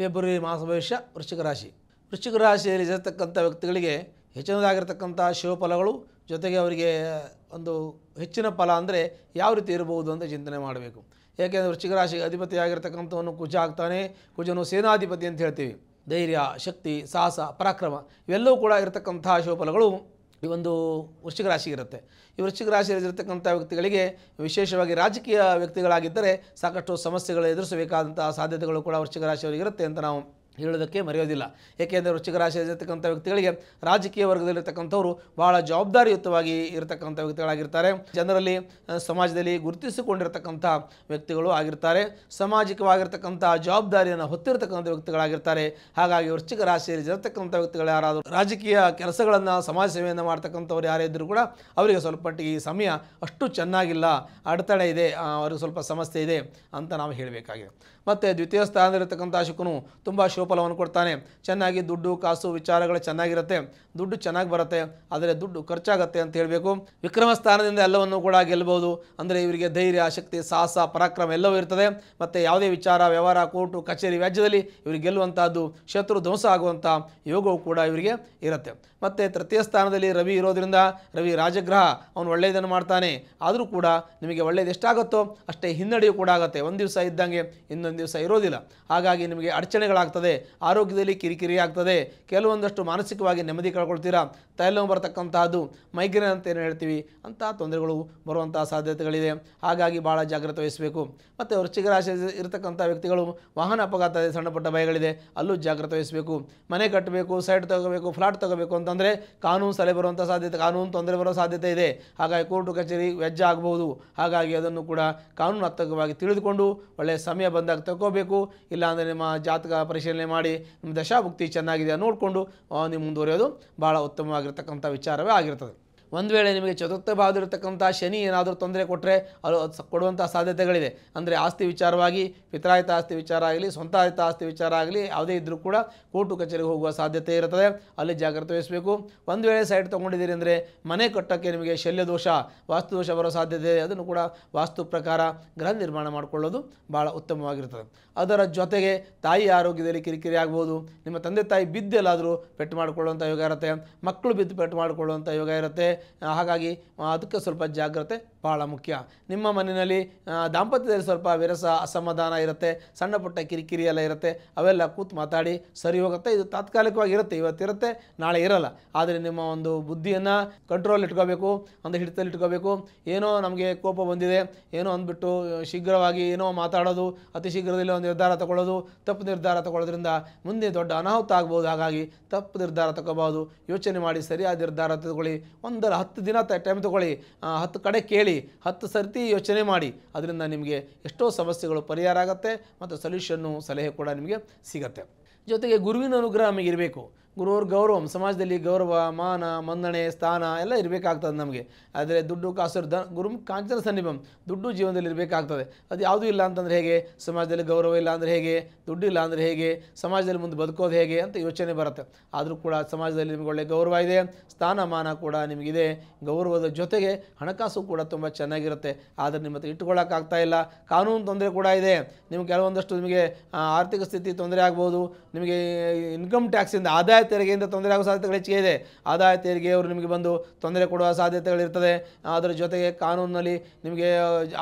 February ಮಾಸ ಭವಿಷ್ಯ ವೃಶ್ಚಿಕ ರಾಶಿ. ವೃಶ್ಚಿಕ ರಾಶಿಯಲ್ಲಿ ಇರತಕ್ಕಂಥ ವ್ಯಕ್ತಿಗಳಿಗೆ ಹೆಚ್ಚಿನದಾಗಿರ್ತಕ್ಕಂಥ ಶುಭಫಲಗಳು, ಜೊತೆಗೆ ಅವರಿಗೆ ಒಂದು ಹೆಚ್ಚಿನ ಫಲ ಅಂದರೆ ಯಾವ ರೀತಿ ಇರಬಹುದು ಅಂತ ಚಿಂತನೆ ಮಾಡಬೇಕು. ಏಕೆಂದರೆ ವೃಶ್ಚಿಕ ರಾಶಿಗೆ ಅಧಿಪತಿಯಾಗಿರ್ತಕ್ಕಂಥವನು ಕುಜ ಆಗ್ತಾನೆ. ಕುಜನು ಸೇನಾಧಿಪತಿ ಅಂತ ಹೇಳ್ತೀವಿ. ಧೈರ್ಯ, ಶಕ್ತಿ, ಸಾಹಸ, ಪರಾಕ್ರಮ ಇವೆಲ್ಲವೂ ಕೂಡ ಇರತಕ್ಕಂಥ ಶುಭಫಲಗಳು ಈ ಒಂದು ವೃಶ್ಚಿಕ ರಾಶಿಗೆ ಇರುತ್ತೆ. ಈ ವೃಶ್ಚಿಕ ರಾಶಿಯಲ್ಲಿರತಕ್ಕಂಥ ವ್ಯಕ್ತಿಗಳಿಗೆ ವಿಶೇಷವಾಗಿ ರಾಜಕೀಯ ವ್ಯಕ್ತಿಗಳಾಗಿದ್ದರೆ ಸಾಕಷ್ಟು ಸಮಸ್ಯೆಗಳು ಎದುರಿಸಬೇಕಾದಂಥ ಸಾಧ್ಯತೆಗಳು ಕೂಡ ವೃಶ್ಚಿಕ ರಾಶಿಯವರಿಗೆ ಇರುತ್ತೆ ಅಂತ ನಾವು ಹೇಳೋದಕ್ಕೆ ಮರೆಯೋದಿಲ್ಲ. ಏಕೆಂದರೆ ವೃಶ್ಚಿಕ ರಾಶಿಯಲ್ಲಿರ್ತಕ್ಕಂಥ ವ್ಯಕ್ತಿಗಳಿಗೆ ರಾಜಕೀಯ ವರ್ಗದಲ್ಲಿರ್ತಕ್ಕಂಥವರು ಭಾಳ ಜವಾಬ್ದಾರಿಯುತವಾಗಿ ಇರತಕ್ಕಂಥ ವ್ಯಕ್ತಿಗಳಾಗಿರ್ತಾರೆ. ಜನರಲ್ಲಿ ಸಮಾಜದಲ್ಲಿ ಗುರುತಿಸಿಕೊಂಡಿರ್ತಕ್ಕಂಥ ವ್ಯಕ್ತಿಗಳು ಆಗಿರ್ತಾರೆ. ಸಾಮಾಜಿಕವಾಗಿರ್ತಕ್ಕಂಥ ಜವಾಬ್ದಾರಿಯನ್ನು ಹೊತ್ತಿರತಕ್ಕಂಥ ವ್ಯಕ್ತಿಗಳಾಗಿರ್ತಾರೆ. ಹಾಗಾಗಿ ವೃಶ್ಚಿಕ ರಾಶಿಯಲ್ಲಿ ಇರತಕ್ಕಂಥ ವ್ಯಕ್ತಿಗಳು ಯಾರಾದರೂ ರಾಜಕೀಯ ಕೆಲಸಗಳನ್ನು, ಸಮಾಜ ಸೇವೆಯನ್ನು ಮಾಡ್ತಕ್ಕಂಥವ್ರು ಯಾರೇ ಇದ್ದರೂ ಕೂಡ ಅವರಿಗೆ ಸ್ವಲ್ಪ ಮಟ್ಟಿಗೆ ಈ ಸಮಯ ಅಷ್ಟು ಚೆನ್ನಾಗಿಲ್ಲ, ಅಡೆತಡೆ ಇದೆ, ಅವ್ರಿಗೆ ಸ್ವಲ್ಪ ಸಮಸ್ಯೆ ಇದೆ ಅಂತ ನಾವು ಹೇಳಬೇಕಾಗಿದೆ. ಮತ್ತು ದ್ವಿತೀಯ ಸ್ಥಾನದಲ್ಲಿರ್ತಕ್ಕಂಥ ಶುಕ್ರನು ತುಂಬ ಶುಭಫಲವನ್ನು ಕೊಡ್ತಾನೆ. ಚೆನ್ನಾಗಿ ದುಡ್ಡು ಕಾಸು ವಿಚಾರಗಳು ಚೆನ್ನಾಗಿರುತ್ತೆ, ದುಡ್ಡು ಚೆನ್ನಾಗಿ ಬರುತ್ತೆ, ಆದರೆ ದುಡ್ಡು ಖರ್ಚಾಗತ್ತೆ ಅಂತ ಹೇಳಬೇಕು. ವಿಕ್ರಮ ಸ್ಥಾನದಿಂದ ಎಲ್ಲವನ್ನು ಕೂಡ ಗೆಲ್ಲಬಹುದು. ಅಂದರೆ ಇವರಿಗೆ ಧೈರ್ಯ, ಶಕ್ತಿ, ಸಾಹಸ, ಪರಾಕ್ರಮ ಎಲ್ಲವೂ ಇರ್ತದೆ. ಮತ್ತು ಯಾವುದೇ ವಿಚಾರ, ವ್ಯವಹಾರ, ಕೋರ್ಟು, ಕಚೇರಿ, ವ್ಯಾಜ್ಯದಲ್ಲಿ ಇವರಿಗೆ ಗೆಲ್ಲುವಂಥದ್ದು, ಶತ್ರು ಧ್ವಂಸ ಆಗುವಂಥ ಯೋಗವು ಕೂಡ ಇವರಿಗೆ ಇರುತ್ತೆ. ಮತ್ತು ತೃತೀಯ ಸ್ಥಾನದಲ್ಲಿ ರವಿ ಇರೋದ್ರಿಂದ, ರವಿ ರಾಜಗ್ರಹ, ಅವನು ಒಳ್ಳೆಯದನ್ನು ಮಾಡ್ತಾನೆ. ಆದರೂ ಕೂಡ ನಿಮಗೆ ಒಳ್ಳೆಯದು ಎಷ್ಟಾಗುತ್ತೋ ಅಷ್ಟೇ ಹಿನ್ನಡೆಯೂ ಕೂಡ ಆಗುತ್ತೆ. ಒಂದು ದಿವಸ ಇದ್ದಂಗೆ ಇನ್ನೊಂದು ದಿವಸ ಇರೋದಿಲ್ಲ. ಹಾಗಾಗಿ ನಿಮಗೆ ಅಡಚಣೆಗಳಾಗ್ತದೆ, ಆರೋಗ್ಯದಲ್ಲಿ ಕಿರಿಕಿರಿ ಆಗ್ತದೆ, ಕೆಲವೊಂದಷ್ಟು ಮಾನಸಿಕವಾಗಿ ನೆಮ್ಮದಿ ಕಳ್ಕೊಳ್ತೀರಾ, ತಲೆನೋವು ಬರತಕ್ಕಂತಹದ್ದು, ಮೈಗ್ರೇನ್ ಅಂತ ಏನು ಹೇಳ್ತೀವಿ ಅಂಥ ತೊಂದರೆಗಳು ಬರುವಂಥ ಸಾಧ್ಯತೆಗಳಿದೆ. ಹಾಗಾಗಿ ಭಾಳ ಜಾಗ್ರತೆ ವಹಿಸಬೇಕು. ಮತ್ತು ವೃಶ್ಚಿಕ ರಾಶಿ ಇರತಕ್ಕಂಥ ವ್ಯಕ್ತಿಗಳು ವಾಹನ ಅಪಘಾತ, ಸಣ್ಣ ಪುಟ್ಟ ಭಯಗಳಿದೆ, ಅಲ್ಲೂ ಜಾಗ್ರತೆ ವಹಿಸಬೇಕು. ಮನೆ ಕಟ್ಟಬೇಕು, ಸೈಟ್ ತಗೋಬೇಕು, ಫ್ಲಾಟ್ ತಗೋಬೇಕು ಅಂತಂದರೆ ಕಾನೂನು ಸಲಹೆ ಬರುವಂಥ ಸಾಧ್ಯತೆ, ಕಾನೂನು ತೊಂದರೆ ಬರೋ ಸಾಧ್ಯತೆ ಇದೆ. ಹಾಗಾಗಿ ಕೋರ್ಟು ಕಚೇರಿ ವ್ಯಾಜ್ಯ ಆಗಬಹುದು. ಹಾಗಾಗಿ ಅದನ್ನು ಕೂಡ ಕಾನೂನಾತ್ಮಕವಾಗಿ ತಿಳಿದುಕೊಂಡು ಒಳ್ಳೆಯ ಸಮಯ ಬಂದಾಗ ತಗೋಬೇಕು. ಇಲ್ಲಾಂದರೆ ನಿಮ್ಮ ಜಾತಕ ಪರಿಶೀಲನೆ ಮಾಡಿ ನಿಮ್ಮ ದಶಾಭುಕ್ತಿ ಚೆನ್ನಾಗಿದೆ ನೋಡಿಕೊಂಡು ನೀವು ಮುಂದುವರಿಯೋದು ಭಾಳ ಉತ್ತಮವಾಗಿರ್ತಕ್ಕಂಥ ವಿಚಾರವೇ ಆಗಿರ್ತದೆ. ಒಂದು ವೇಳೆ ನಿಮಗೆ ಚತುರ್ಥ ಭಾವದಲ್ಲಿರ್ತಕ್ಕಂಥ ಶನಿ ಏನಾದರೂ ತೊಂದರೆ ಕೊಟ್ಟರೆ ಅದು ಕೊಡುವಂಥ ಸಾಧ್ಯತೆಗಳಿದೆ. ಅಂದರೆ ಆಸ್ತಿ ವಿಚಾರವಾಗಿ, ಪಿತ್ರಾಯಿತ ಆಸ್ತಿ ವಿಚಾರ ಆಗಲಿ, ಸ್ವಂತ ಆಯಿತ ಆಸ್ತಿ ವಿಚಾರ ಆಗಲಿ, ಯಾವುದೇ ಇದ್ದರೂ ಕೂಡ ಕೋರ್ಟು ಕಚೇರಿಗೆ ಹೋಗುವ ಸಾಧ್ಯತೆ ಇರುತ್ತದೆ. ಅಲ್ಲಿ ಜಾಗ್ರತೆ ವಹಿಸಬೇಕು. ಒಂದು ವೇಳೆ ಸೈಟ್ ತೊಗೊಂಡಿದ್ದೀರಿ ಅಂದರೆ ಮನೆ ಕಟ್ಟೋಕ್ಕೆ ನಿಮಗೆ ಶಲ್ಯದೋಷ, ವಾಸ್ತುದೋಷ ಬರೋ ಸಾಧ್ಯತೆ ಇದೆ. ಅದನ್ನು ಕೂಡ ವಾಸ್ತು ಪ್ರಕಾರ ಗೃಹ ನಿರ್ಮಾಣ ಮಾಡಿಕೊಳ್ಳೋದು ಭಾಳ ಉತ್ತಮವಾಗಿರ್ತದೆ. ಅದರ ಜೊತೆಗೆ ತಾಯಿ ಆರೋಗ್ಯದಲ್ಲಿ ಕಿರಿಕಿರಿ ಆಗ್ಬೋದು. ನಿಮ್ಮ ತಂದೆ ತಾಯಿ ಬಿದ್ದೆಲ್ಲಾದರೂ ಪೆಟ್ಟು ಮಾಡಿಕೊಳ್ಳುವಂಥ ಯೋಗ ಇರುತ್ತೆ, ಮಕ್ಕಳು ಬಿದ್ದು ಪೆಟ್ಟು ಮಾಡಿಕೊಳ್ಳುವಂಥ ಯೋಗ ಇರುತ್ತೆ. ಹಾಗಾಗಿ ಅದಕ್ಕೆ ಸ್ವಲ್ಪ ಜಾಗ್ರತೆ ಭಾಳ ಮುಖ್ಯ. ನಿಮ್ಮ ಮನೆಯಲ್ಲಿ ದಾಂಪತ್ಯದಲ್ಲಿ ಸ್ವಲ್ಪ ವಿರಸ, ಅಸಮಾಧಾನ ಇರುತ್ತೆ, ಸಣ್ಣ ಪುಟ್ಟ ಕಿರಿಕಿರಿ ಎಲ್ಲ ಇರುತ್ತೆ. ಅವೆಲ್ಲ ಕೂತು ಮಾತಾಡಿ ಸರಿ ಹೋಗುತ್ತೆ. ಇದು ತಾತ್ಕಾಲಿಕವಾಗಿ ಇರುತ್ತೆ, ಇವತ್ತಿರುತ್ತೆ, ನಾಳೆ ಇರಲ್ಲ. ಆದರೆ ನಿಮ್ಮ ಒಂದು ಬುದ್ಧಿಯನ್ನು ಕಂಟ್ರೋಲ್ ಇಟ್ಕೋಬೇಕು, ಒಂದು ಹಿಡಿತಲ್ಲಿ ಇಟ್ಕೋಬೇಕು. ಏನೋ ನಮಗೆ ಕೋಪ ಬಂದಿದೆ, ಏನೋ ಅಂದ್ಬಿಟ್ಟು ಶೀಘ್ರವಾಗಿ ಏನೋ ಮಾತಾಡೋದು, ಅತಿ ಶೀಘ್ರದಲ್ಲಿ ಒಂದು ನಿರ್ಧಾರ ತಗೊಳ್ಳೋದು, ತಪ್ಪು ನಿರ್ಧಾರ ತಗೊಳ್ಳೋದ್ರಿಂದ ಮುಂದೆ ದೊಡ್ಡ ಅನಾಹುತ ಆಗ್ಬೋದು. ಹಾಗಾಗಿ ತಪ್ಪು ನಿರ್ಧಾರ ತಗೋಬಹುದು. ಯೋಚನೆ ಮಾಡಿ ಸರಿಯಾದ ನಿರ್ಧಾರ ತಗೊಳ್ಳಿ. 10 ದಿನ ಟೈಮ್ ತಗೊಳ್ಳಿ, 10 ಕಡೆ ಕೇಳಿ, 10 ಸರ್ತಿ ಯೋಚನೆ ಮಾಡಿ. ಅದರಿಂದ ನಿಮಗೆ ಎಷ್ಟೋ ಸಮಸ್ಯೆಗಳು ಪರಿಹಾರ ಆಗುತ್ತೆ ಮತ್ತು ಸೊಲ್ಯೂಷನ್ನು, ಸಲಹೆ ಕೂಡ ನಿಮಗೆ ಸಿಗುತ್ತೆ. ಜೊತೆಗೆ ಗುರುವಿನ ಅನುಗ್ರಹ ನಮಗೆ ಇರಬೇಕು. ಗುರುವ್ರ ಗೌರವ, ಸಮಾಜದಲ್ಲಿ ಗೌರವ, ಮಾನ, ಮನ್ನಣೆ, ಸ್ಥಾನ ಎಲ್ಲ ಇರಬೇಕಾಗ್ತದೆ ನಮಗೆ. ಆದರೆ ದುಡ್ಡು ಕಾಸು ಗುರು ಕಾಂಚನ ಸನ್ನಿಭಂ, ದುಡ್ಡು ಜೀವನದಲ್ಲಿ ಇರಬೇಕಾಗ್ತದೆ. ಅದು ಯಾವುದೂ ಇಲ್ಲ ಅಂತಂದರೆ ಹೇಗೆ? ಸಮಾಜದಲ್ಲಿ ಗೌರವ ಇಲ್ಲ ಅಂದರೆ ಹೇಗೆ? ದುಡ್ಡು ಇಲ್ಲ ಅಂದರೆ ಹೇಗೆ? ಸಮಾಜದಲ್ಲಿ ಮುಂದೆ ಬದುಕೋದು ಹೇಗೆ ಅಂತ ಯೋಚನೆ ಬರುತ್ತೆ. ಆದರೂ ಕೂಡ ಸಮಾಜದಲ್ಲಿ ನಿಮಗೆ ಒಳ್ಳೆಯ ಗೌರವ ಇದೆ, ಸ್ಥಾನಮಾನ ಕೂಡ ನಿಮಗಿದೆ. ಗೌರವದ ಜೊತೆಗೆ ಹಣಕಾಸು ಕೂಡ ತುಂಬ ಚೆನ್ನಾಗಿರುತ್ತೆ. ಆದರೆ ನಿಮ್ಮ ಹತ್ರ ಇಟ್ಕೊಳ್ಳೋಕ್ಕಾಗ್ತಾ ಇಲ್ಲ. ಕಾನೂನು ತೊಂದರೆ ಕೂಡ ಇದೆ. ನಿಮಗೆ ಕೆಲವೊಂದಷ್ಟು ನಿಮಗೆ ಆರ್ಥಿಕ ಸ್ಥಿತಿ ತೊಂದರೆ ಆಗ್ಬೋದು. ನಿಮಗೆ ಇನ್ಕಮ್ ಟ್ಯಾಕ್ಸಿಂದ, ಆದಾಯ ತೆರಿಗೆಯಿಂದ ತೊಂದರೆ ಆಗೋ ಸಾಧ್ಯತೆಗಳು ಹೆಚ್ಚಿಗೆ ಇದೆ. ಆದಾಯ ತೆರಿಗೆಯವರು ನಿಮಗೆ ಬಂದು ತೊಂದರೆ ಕೊಡುವ ಸಾಧ್ಯತೆಗಳಿರ್ತದೆ. ಅದರ ಜೊತೆಗೆ ಕಾನೂನಿನಲ್ಲಿ ನಿಮಗೆ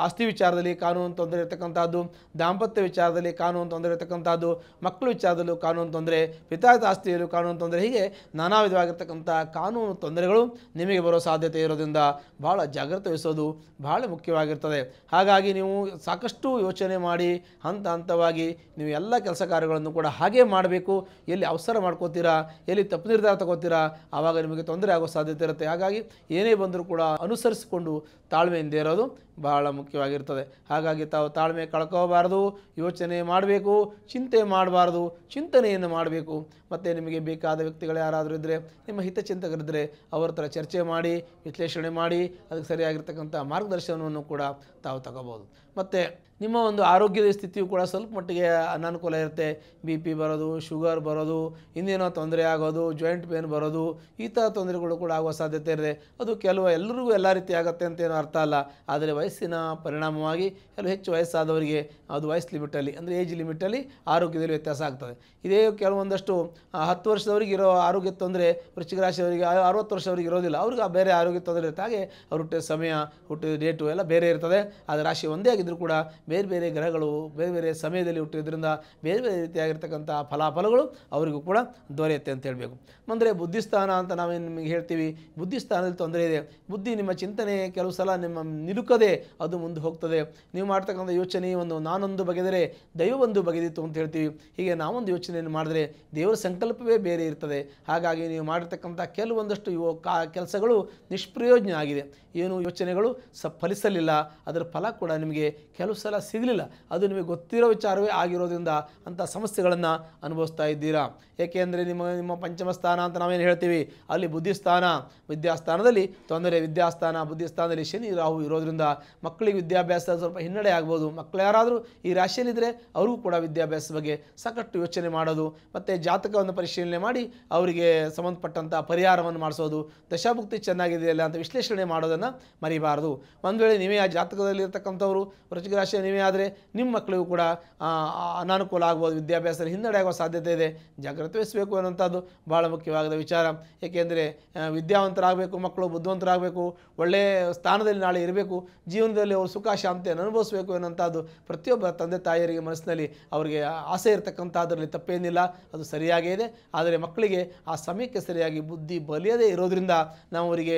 ಆಸ್ತಿ ವಿಚಾರದಲ್ಲಿ ಕಾನೂನು ತೊಂದರೆ ಇರತಕ್ಕಂಥದ್ದು, ದಾಂಪತ್ಯ ವಿಚಾರದಲ್ಲಿ ಕಾನೂನು ತೊಂದರೆ ಇರತಕ್ಕಂಥದ್ದು, ಮಕ್ಕಳ ವಿಚಾರದಲ್ಲೂ ಕಾನೂನು ತೊಂದರೆ, ಪಿತಾಯಿತ ಆಸ್ತಿಯಲ್ಲೂ ಕಾನೂನು ತೊಂದರೆ, ಹೀಗೆ ನಾನಾ ವಿಧವಾಗಿರ್ತಕ್ಕಂಥ ಕಾನೂನು ತೊಂದರೆಗಳು ನಿಮಗೆ ಬರೋ ಸಾಧ್ಯತೆ ಇರೋದ್ರಿಂದ ಭಾಳ ಜಾಗ್ರತೆ ವಹಿಸೋದು ಭಾಳ ಮುಖ್ಯವಾಗಿರ್ತದೆ. ಹಾಗಾಗಿ ನೀವು ಸಾಕಷ್ಟು ಯೋಚನೆ ಮಾಡಿ ಹಂತ ಹಂತವಾಗಿ ನೀವು ಎಲ್ಲ ಕೆಲಸ ಕಾರ್ಯಗಳನ್ನು ಕೂಡ ಹಾಗೇ ಮಾಡಬೇಕು. ಎಲ್ಲಿ ಅವಸರ ಮಾಡ್ಕೋತೀರಾ, ಎಲ್ಲಿ ತಪ್ಪು ನಿರ್ಧಾರ ತಗೋತೀರಾ, ಆವಾಗ ನಿಮಗೆ ತೊಂದರೆ ಆಗೋ ಸಾಧ್ಯತೆ ಇರುತ್ತೆ. ಹಾಗಾಗಿ ಏನೇ ಬಂದರೂ ಕೂಡ ಅನುಸರಿಸಿಕೊಂಡು ತಾಳ್ಮೆಯಿಂದ ಇರೋದು ಬಹಳ ಮುಖ್ಯವಾಗಿರ್ತದೆ. ಹಾಗಾಗಿ ತಾವು ತಾಳ್ಮೆ ಕಳ್ಕೋಬಾರ್ದು, ಯೋಚನೆ ಮಾಡಬೇಕು, ಚಿಂತೆ ಮಾಡಬಾರ್ದು, ಚಿಂತನೆಯನ್ನು ಮಾಡಬೇಕು. ಮತ್ತು ನಿಮಗೆ ಬೇಕಾದ ವ್ಯಕ್ತಿಗಳು ಯಾರಾದರೂ ಇದ್ದರೆ, ನಿಮ್ಮ ಹಿತಚಿಂತಕರಿದ್ದರೆ ಅವ್ರ ಹತ್ರ ಚರ್ಚೆ ಮಾಡಿ, ವಿಶ್ಲೇಷಣೆ ಮಾಡಿ, ಅದಕ್ಕೆ ಸರಿಯಾಗಿರ್ತಕ್ಕಂಥ ಮಾರ್ಗದರ್ಶನವನ್ನು ಕೂಡ ತಾವು ತಗೋಬೋದು. ಮತ್ತು ನಿಮ್ಮ ಒಂದು ಆರೋಗ್ಯದ ಸ್ಥಿತಿಯು ಕೂಡ ಸ್ವಲ್ಪ ಮಟ್ಟಿಗೆ ಅನಾನುಕೂಲ ಇರುತ್ತೆ. BP ಬರೋದು, ಶುಗರ್ ಬರೋದು, ಇನ್ನೇನೋ ತೊಂದರೆ ಆಗೋದು, ಜಾಯಿಂಟ್ ಪೇನ್ ಬರೋದು, ಈ ಥರ ತೊಂದರೆಗಳು ಕೂಡ ಆಗುವ ಸಾಧ್ಯತೆ ಇದೆ. ಅದು ಎಲ್ಲರಿಗೂ ಎಲ್ಲ ರೀತಿ ಆಗುತ್ತೆ ಅಂತೇನೋ ಅರ್ಥ ಅಲ್ಲ. ಆದರೆ ವಯಸ್ಸಿನ ಪರಿಣಾಮವಾಗಿ ಕೆಲವು ಹೆಚ್ಚು ವಯಸ್ಸಾದವರಿಗೆ ಅದು ವಯಸ್ಸು ಲಿಮಿಟಲ್ಲಿ ಅಂದರೆ ಏಜ್ ಲಿಮಿಟಲ್ಲಿ ಆರೋಗ್ಯದಲ್ಲಿ ವ್ಯತ್ಯಾಸ ಆಗ್ತದೆ. ಇದೇ ಕೆಲವೊಂದಷ್ಟು 10 ವರ್ಷದವರಿಗೆ ಇರೋ ಆರೋಗ್ಯ ತೊಂದರೆ ವೃಶ್ಚಿಕ ರಾಶಿಯವರಿಗೆ 60 ವರ್ಷದವರಿಗೆ ಇರೋದಿಲ್ಲ, ಅವ್ರಿಗೆ ಬೇರೆ ಆರೋಗ್ಯ ತೊಂದರೆ ಇರುತ್ತೆ. ಹಾಗೆ ಅವ್ರು ಹುಟ್ಟಿದ ಸಮಯ, ಹುಟ್ಟಿದ ಡೇಟು ಎಲ್ಲ ಬೇರೆ ಇರ್ತದೆ. ಆದರೆ ರಾಶಿ ಒಂದೇ ಆಗಿದ್ದರೂ ಕೂಡ ಬೇರೆ ಬೇರೆ ಗ್ರಹಗಳು ಬೇರೆ ಬೇರೆ ಸಮಯದಲ್ಲಿ ಹುಟ್ಟಿದ್ರಿಂದ ಬೇರೆ ಬೇರೆ ರೀತಿಯಾಗಿರ್ತಕ್ಕಂಥ ಫಲಾಫಲಗಳು ಅವರಿಗೂ ಕೂಡ ದೊರೆಯುತ್ತೆ ಅಂತ ಹೇಳಬೇಕು. ಅಂದರೆ ಬುದ್ಧಿಸ್ಥಾನ ಅಂತ ನಾವೇನು ನಿಮಗೆ ಹೇಳ್ತೀವಿ, ಬುದ್ಧಿಸ್ಥಾನದಲ್ಲಿ ತೊಂದರೆ ಇದೆ. ಬುದ್ಧಿ ನಿಮ್ಮ ಚಿಂತನೆ ಕೆಲವು ಸಲ ನಿಮ್ಮ ನಿಲುಕದೆ ಅದು ಮುಂದೆ ಹೋಗ್ತದೆ. ನೀವು ಮಾಡ್ತಕ್ಕಂಥ ಯೋಚನೆ ನಾನೊಂದು ಬಗೆದರೆ ದೈವವೊಂದು ಬಗೆದಿತ್ತು ಅಂತ ಹೇಳ್ತೀವಿ. ಹೀಗೆ ನಾವೊಂದು ಯೋಚನೆಯನ್ನು ಮಾಡಿದ್ರೆ ದೇವರ ಸಂಕಲ್ಪವೇ ಬೇರೆ ಇರ್ತದೆ. ಹಾಗಾಗಿ ನೀವು ಮಾಡಿರ್ತಕ್ಕಂಥ ಕೆಲವೊಂದಷ್ಟು ಕೆಲಸಗಳು ನಿಷ್ಪ್ರಯೋಜನ ಆಗಿದೆ. ಏನು ಯೋಚನೆಗಳು ಫಲಿಸಲಿಲ್ಲ, ಅದರ ಫಲ ಕೂಡ ನಿಮಗೆ ಕೆಲವು ಸಲ ಸಿಗಲಿಲ್ಲ. ಅದು ನಿಮಗೆ ಗೊತ್ತಿರೋ ವಿಚಾರವೇ ಆಗಿರೋದ್ರಿಂದ ಅಂಥ ಸಮಸ್ಯೆಗಳನ್ನು ಅನುಭವಿಸ್ತಾ ಇದ್ದೀರಾ. ಏಕೆಂದರೆ ನಿಮ್ಮ ಪಂಚಮ ಸ್ಥಾನ ಅಂತ ನಾವೇನು ಹೇಳ್ತೀವಿ, ಅಲ್ಲಿ ಬುದ್ಧಿಸ್ಥಾನ, ವಿದ್ಯಾಸ್ಥಾನದಲ್ಲಿ ತೊಂದರೆ. ವಿದ್ಯಾಸ್ಥಾನ ಬುದ್ಧಿಸ್ಥಾನದಲ್ಲಿ ಶನಿ ರಾಹು ಇರೋದ್ರಿಂದ ಮಕ್ಕಳಿಗೆ ವಿದ್ಯಾಭ್ಯಾಸ ಸ್ವಲ್ಪ ಹಿನ್ನಡೆ ಆಗ್ಬೋದು. ಮಕ್ಕಳು ಯಾರಾದರೂ ಈ ರಾಶಿಯಲ್ಲಿದ್ದರೆ ಅವ್ರಿಗೂ ಕೂಡ ವಿದ್ಯಾಭ್ಯಾಸದ ಬಗ್ಗೆ ಸಾಕಷ್ಟು ಯೋಚನೆ ಮಾಡೋದು, ಮತ್ತು ಜಾತಕವನ್ನು ಪರಿಶೀಲನೆ ಮಾಡಿ ಅವರಿಗೆ ಸಂಬಂಧಪಟ್ಟಂಥ ಪರಿಹಾರವನ್ನು ಮಾಡಿಸೋದು, ದಶಾಭುಕ್ತಿ ಚೆನ್ನಾಗಿದೆಯಲ್ಲ ಅಂತ ವಿಶ್ಲೇಷಣೆ ಮಾಡೋದನ್ನು ಮರಿಬಾರದು. ಒಂದು ವೇಳೆ ನೀವೇ ಆ ಜಾತಕದಲ್ಲಿ ಇರ್ತಕ್ಕಂಥವ್ರು ವೃಶ್ಚಿಕ ರಾಶಿಯ ನೀವೇ ಆದರೆ ನಿಮ್ಮ ಮಕ್ಕಳಿಗೂ ಕೂಡ ಅನಾನುಕೂಲ ಆಗ್ಬೋದು, ವಿದ್ಯಾಭ್ಯಾಸದಲ್ಲಿ ಹಿನ್ನಡೆ ಆಗುವ ಸಾಧ್ಯತೆ ಇದೆ. ಜಾಗ್ರತೆ ವಹಿಸಬೇಕು ಅನ್ನೋಂಥದ್ದು ಭಾಳ ಮುಖ್ಯವಾದ ವಿಚಾರ. ಏಕೆಂದರೆ ವಿದ್ಯಾವಂತರಾಗಬೇಕು, ಮಕ್ಕಳು ಬುದ್ಧಿವಂತರಾಗಬೇಕು, ಒಳ್ಳೆಯ ಸ್ಥಾನದಲ್ಲಿ ನಾಳೆ ಇರಬೇಕು, ಜೀವನದಲ್ಲಿ ಅವರು ಸುಖ ಶಾಂತಿಯನ್ನು ಅನುಭವಿಸಬೇಕು ಅನ್ನೋಂಥದ್ದು ಪ್ರತಿಯೊಬ್ಬ ತಂದೆ ತಾಯಿಯರಿಗೆ ಮನಸ್ಸಿನಲ್ಲಿ ಅವರಿಗೆ ಆಸೆ ಇರತಕ್ಕಂಥದ್ರಲ್ಲಿ ತಪ್ಪೇನಿಲ್ಲ, ಅದು ಸರಿಯಾಗೇ ಇದೆ. ಆದರೆ ಮಕ್ಕಳಿಗೆ ಆ ಸಮಯಕ್ಕೆ ಸರಿಯಾಗಿ ಬುದ್ಧಿ ಬಲಿಯದೇ ಇರೋದ್ರಿಂದ ನಾವು ಅವರಿಗೆ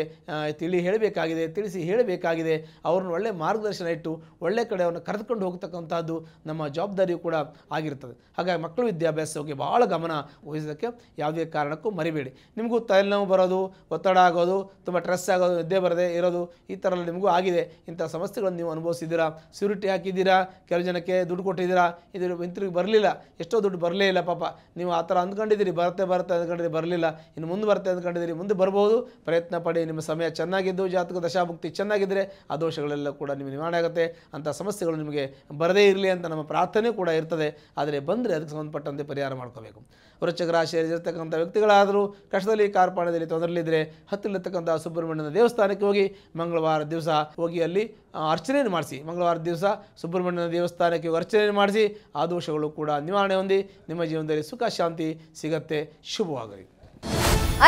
ತಿಳಿಸಿ ಹೇಳಬೇಕಾಗಿದೆ. ಅವ್ರನ್ನ ಒಳ್ಳೆ ಮಾರ್ಗದರ್ಶನ ಇಟ್ಟು ಒಳ್ಳೆ ಕಡೆ ಅವ್ರನ್ನ ಕರೆದುಕೊಂಡು ಹೋಗ್ತಕ್ಕಂಥದ್ದು ನಮ್ಮ ಜವಾಬ್ದಾರಿಯೂ ಕೂಡ ಆಗಿರ್ತದೆ. ಹಾಗಾಗಿ ಮಕ್ಕಳು ವಿದ್ಯಾಭ್ಯಾಸಕ್ಕೆ ಭಾಳ ಗಮನ ವಹಿಸೋದಕ್ಕೆ ಯಾವುದೇ ಕಾರಣಕ್ಕೂ ಮರಿಬೇಡಿ. ನಿಮಗೂ ತಲೆನೋವು ಬರೋದು, ಒತ್ತಡ ಆಗೋದು, ತುಂಬ ಸ್ಟ್ರೆಸ್ ಆಗೋದು, ನಿದ್ದೆ ಬರದೇ ಇರೋದು, ಈ ಥರ ನಿಮಗೂ ಆಗಿದೆ. ಇಂಥ ಸಮಸ್ಯೆಗಳನ್ನು ನೀವು ಅನುಭವಿಸಿದ್ದೀರಾ. ಸ್ಯೂರಿಟಿ ಹಾಕಿದ್ದೀರಾ, ಕೆಲವು ಜನಕ್ಕೆ ದುಡ್ಡು ಕೊಟ್ಟಿದ್ದೀರಾ, ಇದು ಹಿಂತಿರುಗಿ ಬರಲಿಲ್ಲ, ಎಷ್ಟೋ ದುಡ್ಡು ಬರಲೇ ಇಲ್ಲ. ಪಾಪ ನೀವು ಆ ಥರ ಅಂದ್ಕೊಂಡಿದ್ದೀರಿ, ಬರುತ್ತೆ ಅಂದ್ಕೊಂಡಿದ್ದೀರಿ, ಬರಲಿಲ್ಲ. ಇನ್ನು ಮುಂದೆ ಬರುತ್ತೆ ಅಂದ್ಕೊಂಡಿದ್ದೀರಿ, ಮುಂದೆ ಬರ್ಬೋದು. ಪ್ರಯತ್ನ ಪಡಿ. ನಿಮ್ಮ ಸಮಯ ಚೆನ್ನಾಗಿದ್ದು ಜಾತಕ ದಶಾಭುಕ್ತಿ ಚೆನ್ನಾಗಿದ್ದರೆ ಆ ದೋಷಗಳೆಲ್ಲ ಕೂಡ ನಿಮಗೆ ನಿವಾರಣೆ ಆಗುತ್ತೆ. ಅಂಥ ಸಮಸ್ಯೆಗಳು ನಿಮಗೆ ಬರದೇ ಇರಲಿ ಅಂತ ನಮ್ಮ ಪ್ರಾರ್ಥನೆ ಕೂಡ ಇರ್ತದೆ. ಆದರೆ ಬಂದರೆ ಅದಕ್ಕೆ ಸಂಬಂಧಪಟ್ಟಂತೆ ಪರಿಹಾರ ಮಾಡ್ಕೋಬೇಕು. ವೃಶ್ಚಿಕ ರಾಶಿಯಲ್ಲಿರ್ತಕ್ಕಂಥ ವ್ಯಕ್ತಿಗಳಾದರೂ ಕಷ್ಟದಲ್ಲಿ, ಕಾರ್ಪಣ್ಯದಲ್ಲಿ ತೊಂದರೆಯಲ್ಲಿದ್ದರೆ ಹತ್ತಿರಲಿರ್ತಕ್ಕಂಥ ಸುಬ್ರಹ್ಮಣ್ಯನ ದೇವಸ್ಥಾನಕ್ಕೆ ಹೋಗಿ ಮಂಗಳವಾರ ದಿವಸ ಹೋಗಿ ಅಲ್ಲಿ ಅರ್ಚನೆಯನ್ನು ಮಾಡಿಸಿ. ಮಂಗಳವಾರ ದಿವಸ ಸುಬ್ರಹ್ಮಣ್ಯನ ದೇವಸ್ಥಾನಕ್ಕೆ ಹೋಗಿ ಅರ್ಚನೆಯನ್ನು ಮಾಡಿಸಿ ಆ ದೋಷಗಳು ಕೂಡ ನಿವಾರಣೆ ಹೊಂದಿ ನಿಮ್ಮ ಜೀವನದಲ್ಲಿ ಸುಖ ಶಾಂತಿ ಸಿಗತ್ತೆ. ಶುಭವಾಗಲಿ.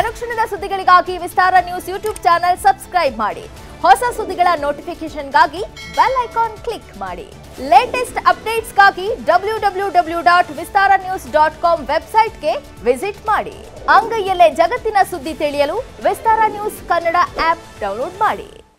ಅನುಕ್ಷಣದ ಸುದ್ದಿಗಳಿಗಾಗಿ ವಿಸ್ತಾರ ನ್ಯೂಸ್ ಯೂಟ್ಯೂಬ್ ಚಾನೆಲ್ ಸಬ್ಸ್ಕ್ರೈಬ್ ಮಾಡಿ. ಹೊಸ ಸುದ್ದಿಗಳ ನೋಟಿಫಿಕೇಶನ್ಗಾಗಿ ಬೆಲ್ ಐಕಾನ್ ಕ್ಲಿಕ್ ಮಾಡಿ. ಲೇಟೆಸ್ಟ್ ಅಪ್ಡೇಟ್ಸ್ಗಾಗಿ www.vistaranews.com ವೆಬ್ಸೈಟ್ಗೆ ವಿಸಿಟ್ ಮಾಡಿ. ಅಂಗೈಯಲ್ಲೇ ಜಗತ್ತಿನ ಸುದ್ದಿ ತಿಳಿಯಲು ವಿಸ್ತಾರ ನ್ಯೂಸ್ ಕನ್ನಡ ಆಪ್ ಡೌನ್ಲೋಡ್ ಮಾಡಿ.